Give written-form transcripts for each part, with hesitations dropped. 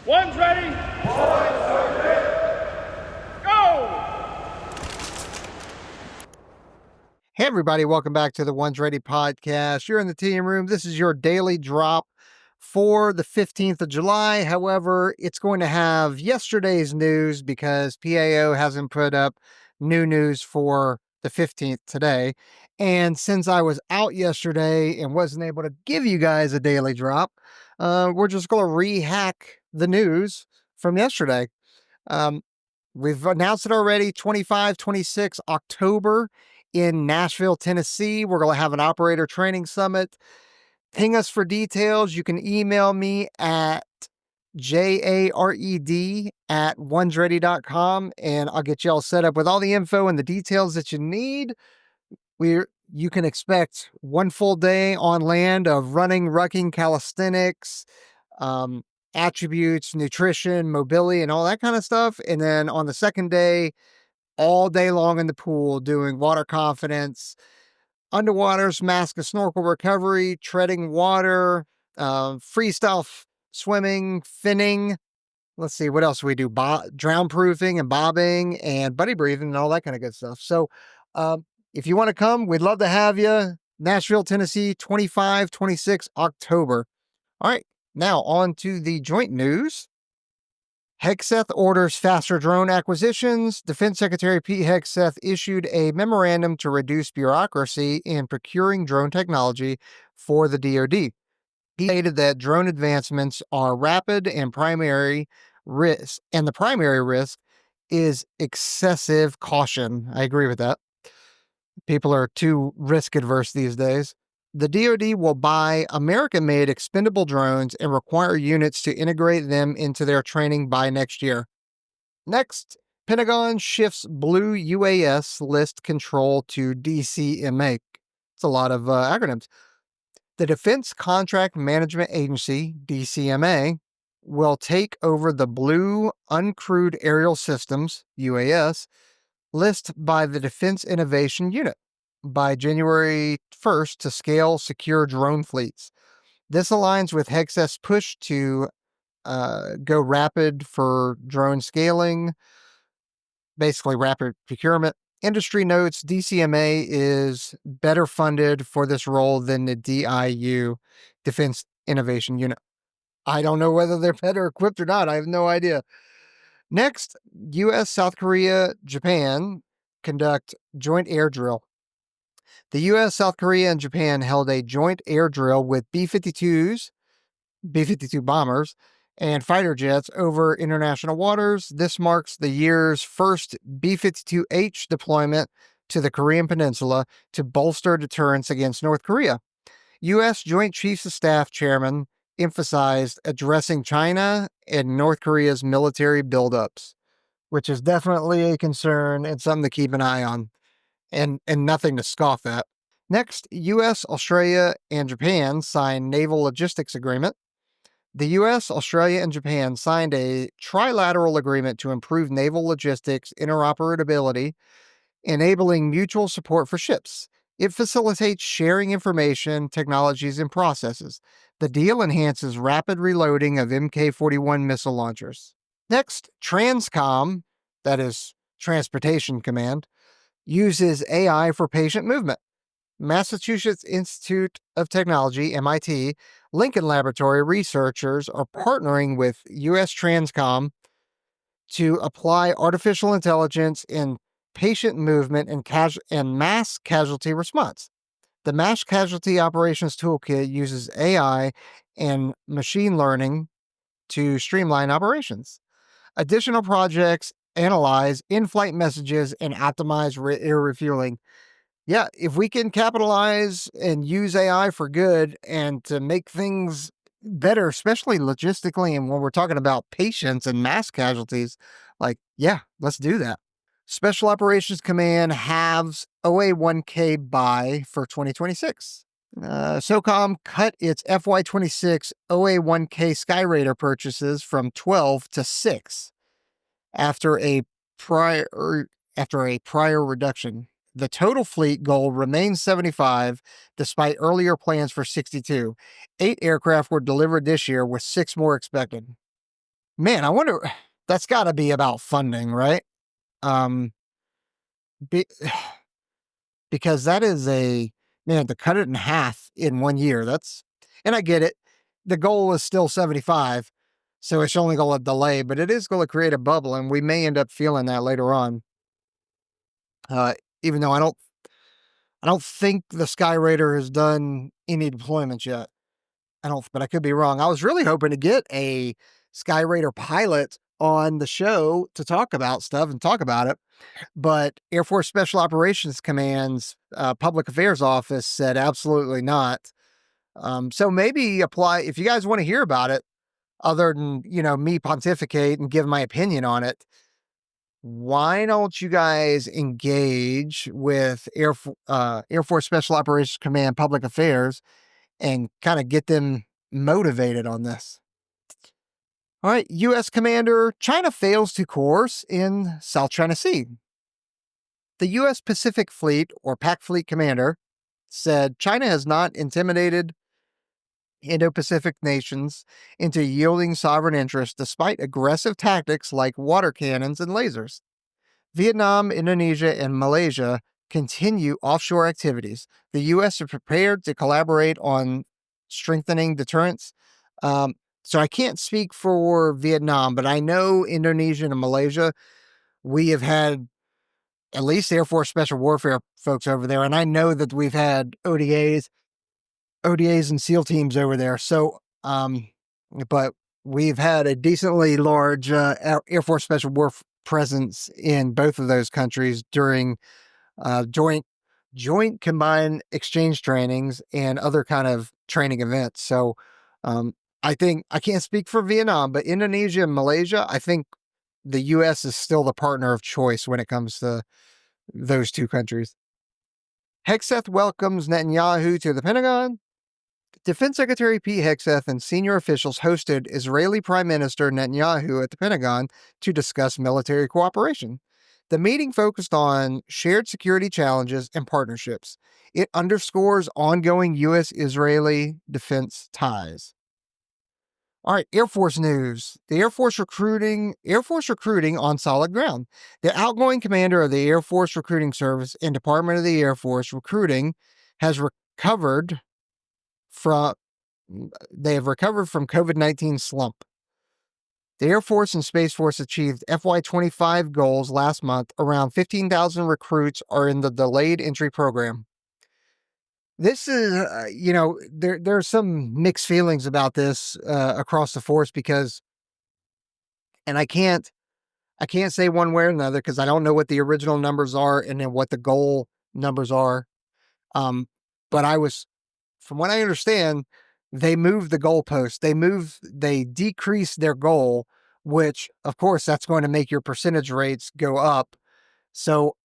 One's ready. One's ready. Go! Hey, everybody. Welcome back to the One's Ready podcast. You're in the team room. This is your daily drop for the 15th of July. However, it's going to have yesterday's news because PAO hasn't put up new news for the 15th today. And since I was out yesterday and wasn't able to give you guys a daily drop, we're just going to re-hack the news from yesterday. We've announced it already, 25-26 October in Nashville, Tennessee. We're going to have an Operator Training Summit. Ping us for details. You can email me at jared@onesready.com, and I'll get you all set up with all the info and the details that you need. You can expect one full day on land of running, rucking, calisthenics, attributes, nutrition, mobility, and all that kind of stuff. And then on the second day, all day long in the pool doing water confidence, underwaters, mask and snorkel recovery, treading water, freestyle swimming, finning. Let's see, what else we do? Drown proofing and bobbing and buddy breathing and all that kind of good stuff. So if you want to come, we'd love to have you. Nashville, Tennessee, 25-26 October. All right, now on to the joint news. Hegeth orders faster drone acquisitions. Defense Secretary Pete Hegeth issued a memorandum to reduce bureaucracy in procuring drone technology for the DoD. He stated that drone advancements are rapid and primary risk, and the primary risk is excessive caution. I agree with that. People are too risk adverse these days. The DoD will buy American-made expendable drones and require units to integrate them into their training by next year. Next, Pentagon shifts Blue UAS list control to DCMA. It's a lot of acronyms. The Defense Contract Management Agency, DCMA, will take over the Blue Uncrewed Aerial Systems, UAS, list by the Defense Innovation Unit by January 1st to scale secure drone fleets. This aligns with Hegeth's push to go rapid for drone scaling, basically rapid procurement. Industry notes DCMA is better funded for this role than the DIU, Defense Innovation Unit. I don't know whether they're better equipped or not. I have no idea. Next, U.S., South Korea, Japan conduct joint air drill. The U.S., South Korea, and Japan held a joint air drill with B-52s, B-52 bombers, and fighter jets over international waters. This marks the year's first B-52H deployment to the Korean Peninsula to bolster deterrence against North Korea. U.S. Joint Chiefs of Staff Chairman emphasized addressing China and North Korea's military buildups, which is definitely a concern and something to keep an eye on. And nothing to scoff at. Next, U.S., Australia, and Japan signed naval logistics agreement. The U.S., Australia, and Japan signed a trilateral agreement to improve naval logistics interoperability, enabling mutual support for ships. It facilitates sharing information, technologies, and processes. The deal enhances rapid reloading of Mk-41 missile launchers. Next, TransCom, that is Transportation Command, uses AI for patient movement. Massachusetts Institute of Technology, MIT, Lincoln Laboratory researchers are partnering with U.S. TransCom to apply artificial intelligence in patient movement and mass casualty response. The Mass Casualty Operations Toolkit uses AI and machine learning to streamline operations. Additional projects analyze in-flight messages and optimize air refueling. Yeah, if we can capitalize and use AI for good and to make things better, especially logistically, and when we're talking about patients and mass casualties, yeah, let's do that. Special Operations Command halves OA1K buy for 2026. SOCOM cut its FY26 OA1K Skyraider purchases from 12 to 6 after a prior reduction. The total fleet goal remains 75, despite earlier plans for 62. 8 aircraft were delivered this year, with 6 more expected. Man, I wonder, that's got to be about funding, right? Be, because that is to cut it in half in 1 year. And I get it. The goal is still 75. So it's only going to delay, but it is going to create a bubble, and we may end up feeling that later on. Even though I don't think the Skyraider has done any deployments yet. But I could be wrong. I was really hoping to get a Skyraider pilot on the show to talk about stuff and talk about it. But Air Force Special Operations Command's Public Affairs Office said absolutely not. So maybe apply, if you guys want to hear about it, other than, me pontificate and give my opinion on it, why don't you guys engage with Air Force Special Operations Command Public Affairs and kind of get them motivated on this? All right, U.S. Commander, China fails to course in South China Sea. The U.S. Pacific Fleet, or PAC Fleet Commander, said China has not intimidated Indo-Pacific nations into yielding sovereign interest despite aggressive tactics like water cannons and lasers. Vietnam, Indonesia, and Malaysia continue offshore activities. The U.S. are prepared to collaborate on strengthening deterrence. So I can't speak for Vietnam, but I know Indonesia and Malaysia, we have had at least Air Force Special Warfare folks over there, and I know that we've had ODAs and SEAL teams over there. So, but we've had a decently large Air Force Special Warfare presence in both of those countries during joint combined exchange trainings and other kind of training events. So, I think I can't speak for Vietnam, but Indonesia and Malaysia, I think the U.S. is still the partner of choice when it comes to those two countries. Hegeth welcomes Netanyahu to the Pentagon. Defense Secretary Pete Hegeth and senior officials hosted Israeli Prime Minister Netanyahu at the Pentagon to discuss military cooperation. The meeting focused on shared security challenges and partnerships. It underscores ongoing U.S.-Israeli defense ties. All right, Air Force news. The Air Force recruiting on solid ground. The outgoing commander of the Air Force Recruiting Service and Department of the Air Force Recruiting has recovered from COVID-19 slump. The Air Force and Space Force achieved FY25 goals last month. Around 15,000 recruits are in the delayed entry program. This is, there's some mixed feelings about this across the force because, and I can't say one way or another because I don't know what the original numbers are and then what the goal numbers are. But from what I understand, they moved the goalpost. They decreased their goal, which of course that's going to make your percentage rates go up. So,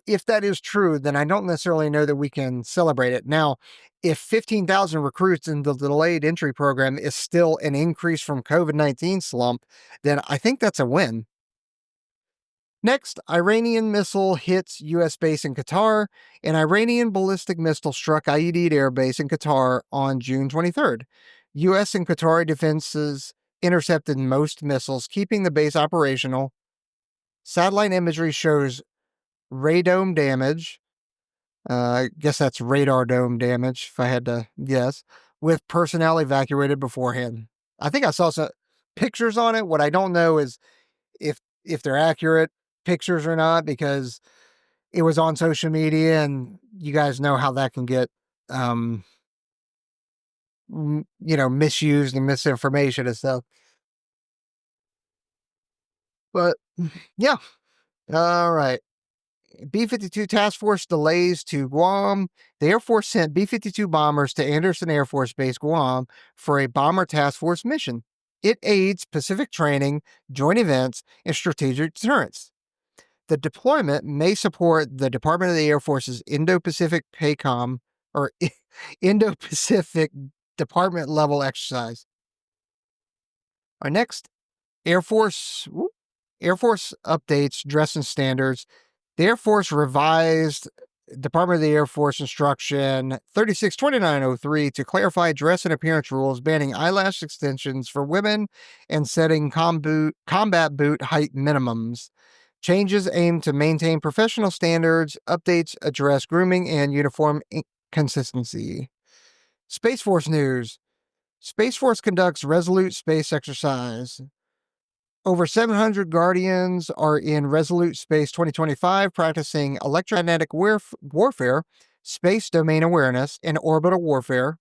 if that is true, then I don't necessarily know that we can celebrate it. Now, if 15,000 recruits in the delayed entry program is still an increase from COVID-19 slump, then I think that's a win. Next, Iranian missile hits U.S. base in Qatar. An Iranian ballistic missile struck IED airbase in Qatar on June 23rd. U.S. and Qatari defenses intercepted most missiles, keeping the base operational. Satellite imagery shows radome damage. I guess that's radar dome damage, if I had to guess, with personnel evacuated beforehand. I think I saw some pictures on it. What I don't know is if they're accurate pictures or not, because it was on social media and you guys know how that can get, misused and misinformation and stuff. But yeah. All right. B-52 task force delays to Guam. The Air Force sent B-52 bombers to Anderson Air Force Base, Guam, for a bomber task force mission. It aids Pacific training, joint events, and strategic deterrence. The deployment may support the Department of the Air Force's Indo-Pacific PACOM, or Indo-Pacific Department level exercise. Our next, Air Force updates dress and standards. The Air Force revised Department of the Air Force Instruction 362903 to clarify dress and appearance rules, banning eyelash extensions for women and setting combat boot height minimums. Changes aim to maintain professional standards. Updates address grooming and uniform consistency. Space Force news. Space Force conducts Resolute space exercise. Over 700 Guardians are in Resolute Space 2025 practicing electromagnetic warfare, space domain awareness, and orbital warfare,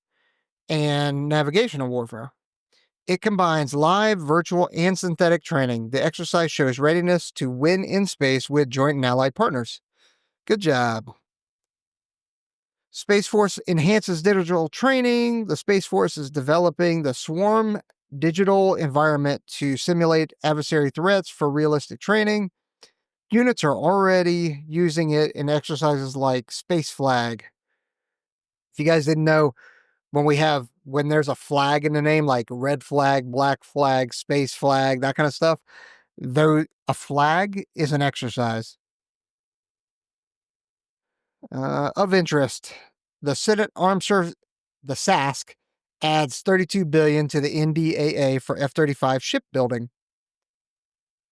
and navigational warfare. It combines live, virtual, and synthetic training. The exercise shows readiness to win in space with joint and allied partners. Good job. Space Force enhances digital training. The Space Force is developing the Swarm digital environment to simulate adversary threats for realistic training. Units are already using it in exercises like Space Flag. If you guys didn't know, when there's a flag in the name, like red flag, black flag, space flag, that kind of stuff, though a flag is an exercise. Of interest, the Senate Armed Services, the SASC, adds $32 billion to the NDAA for F-35 shipbuilding.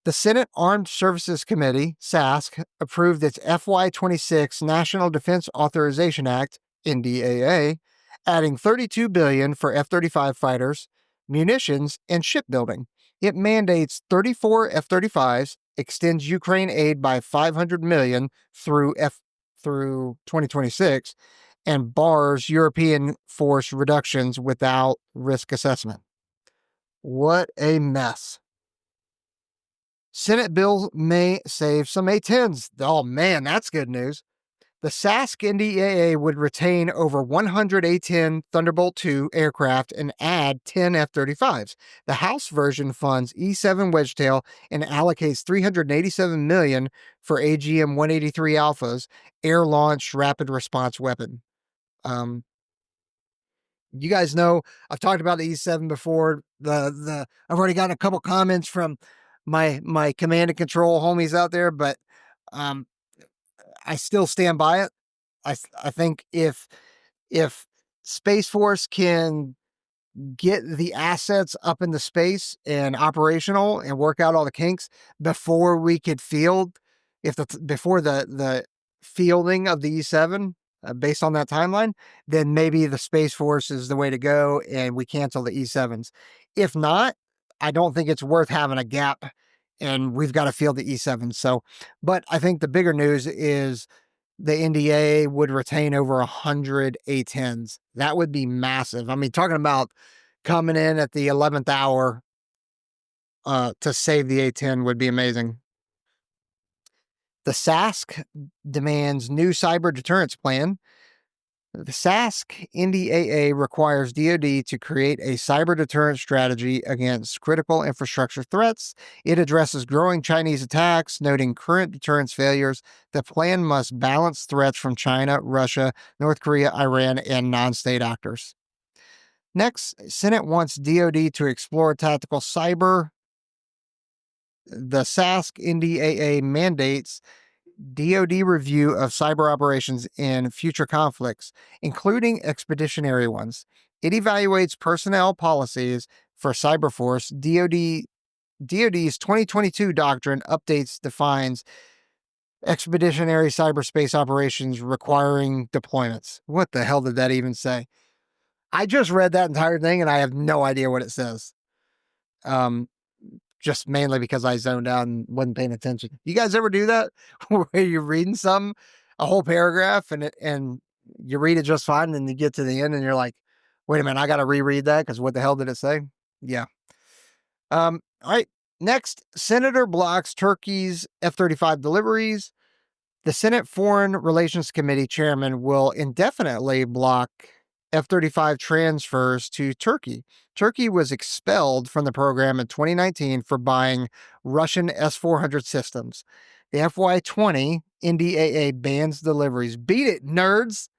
The Senate Armed Services Committee, SASC, approved its FY26 National Defense Authorization Act, NDAA, adding $32 billion for F-35 fighters, munitions, and shipbuilding. It mandates 34 F-35s, extends Ukraine aid by $500 million through 2026, and bars European force reductions without risk assessment. What a mess. Senate bill may save some A-10s. Oh man, that's good news. The SASC NDAA would retain over 100 A-10 Thunderbolt II aircraft and add 10 F-35s. The House version funds E-7 Wedgetail and allocates $387 million for AGM-183 Alphas, air-launched rapid response weapon. You guys know I've talked about the E-7 before. I've already gotten a couple comments from my command and control homies out there, but I still stand by it. I think if Space Force can get the assets up into space and operational and work out all the kinks before we could field, before the fielding of the E-7, based on that timeline, then maybe the Space Force is the way to go and we cancel the E-7s. If not, I don't think it's worth having a gap and we've got to field the E-7s. So, but I think the bigger news is the NDA would retain over 100 A-10s. That would be massive. I mean, talking about coming in at the 11th hour to save the A-10 would be amazing. The SASC demands new cyber deterrence plan. The SASC NDAA requires DoD to create a cyber deterrence strategy against critical infrastructure threats. It addresses growing Chinese attacks, noting current deterrence failures. The plan must balance threats from China, Russia, North Korea, Iran, and non-state actors. Next, Senate wants DoD to explore tactical cyber. The SASC NDAA mandates DoD review of cyber operations in future conflicts, including expeditionary ones. It evaluates personnel policies for Cyberforce. DoD's 2022 doctrine updates defines expeditionary cyberspace operations requiring deployments. What the hell did that even say? I just read that entire thing and I have no idea what it says. Just mainly because I zoned out and wasn't paying attention. You guys ever do that? Where you're reading a whole paragraph, and you read it just fine, and then you get to the end and you're like, wait a minute, I got to reread that because what the hell did it say? Yeah. All right. Next, Senator blocks Turkey's F-35 deliveries. The Senate Foreign Relations Committee chairman will indefinitely block F-35 transfers to Turkey. Turkey was expelled from the program in 2019 for buying Russian S-400 systems. The FY20 NDAA bans deliveries. Beat it, nerds!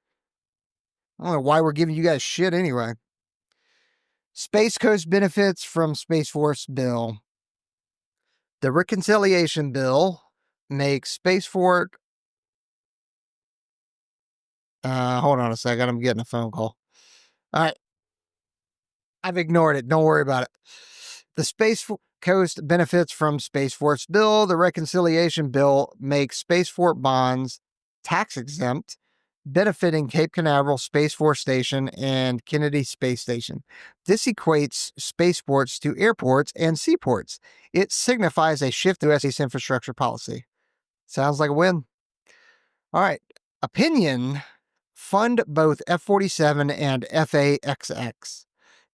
I don't know why we're giving you guys shit anyway. Space Coast benefits from Space Force bill. The reconciliation bill makes Space Force Hold on a second. I'm getting a phone call. All right. I've ignored it. Don't worry about it. The Space Coast benefits from Space Force Bill. The Reconciliation Bill makes Spaceport bonds tax exempt, benefiting Cape Canaveral Space Force Station and Kennedy Space Station. This equates spaceports to airports and seaports. It signifies a shift to space infrastructure policy. Sounds like a win. All right. Opinion: fund both F-47 and FAXX.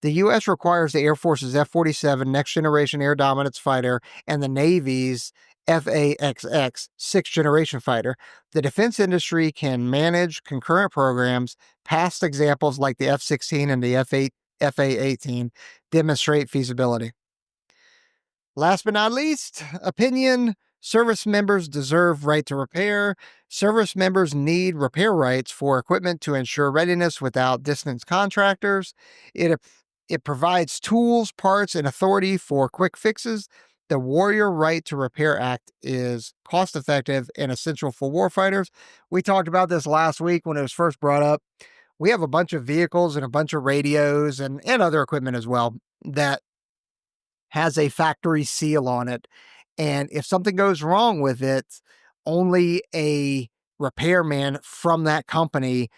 The U.S. requires the Air Force's F-47 Next Generation Air Dominance Fighter and the Navy's FAXX Sixth Generation Fighter. The defense industry can manage concurrent programs. Past examples like the F-16 and the FA-18 demonstrate feasibility. Last but not least, opinion: service members deserve right to repair. Service members need repair rights for equipment to ensure readiness without distance contractors. It provides tools, parts, and authority for quick fixes. The Warrior Right to Repair Act is cost-effective and essential for warfighters. We talked about this last week when it was first brought up. We have a bunch of vehicles and a bunch of radios and other equipment as well that has a factory seal on it. And if something goes wrong with it, only a repairman from that company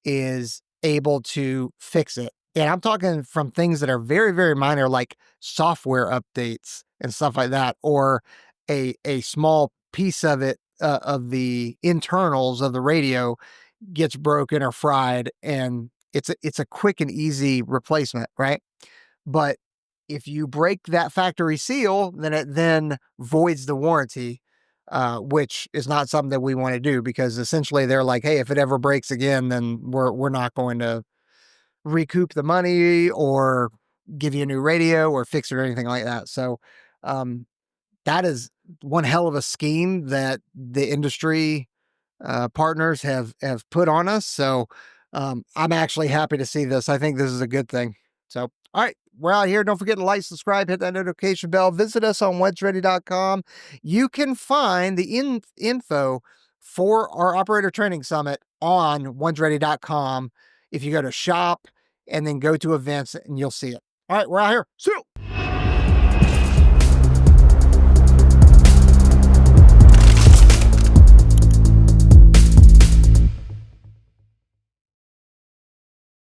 is able to fix it. And I'm talking from things that are very, very minor, like software updates and stuff like that, or a small piece of it, of the internals of the radio gets broken or fried, and it's a quick and easy replacement, right? But if you break that factory seal, then it then voids the warranty, which is not something that we want to do, because essentially they're like, hey, if it ever breaks again, then we're not going to recoup the money or give you a new radio or fix it or anything like that. So that is one hell of a scheme that the industry partners have put on us. So I'm actually happy to see this. I think this is a good thing. So, all right, we're out here. Don't forget to like, subscribe, hit that notification bell. Visit us on whensready.com. You can find the info for our Operator Training Summit on whensready.com. If you go to shop and then go to events, and you'll see it. All right, we're out here. See you.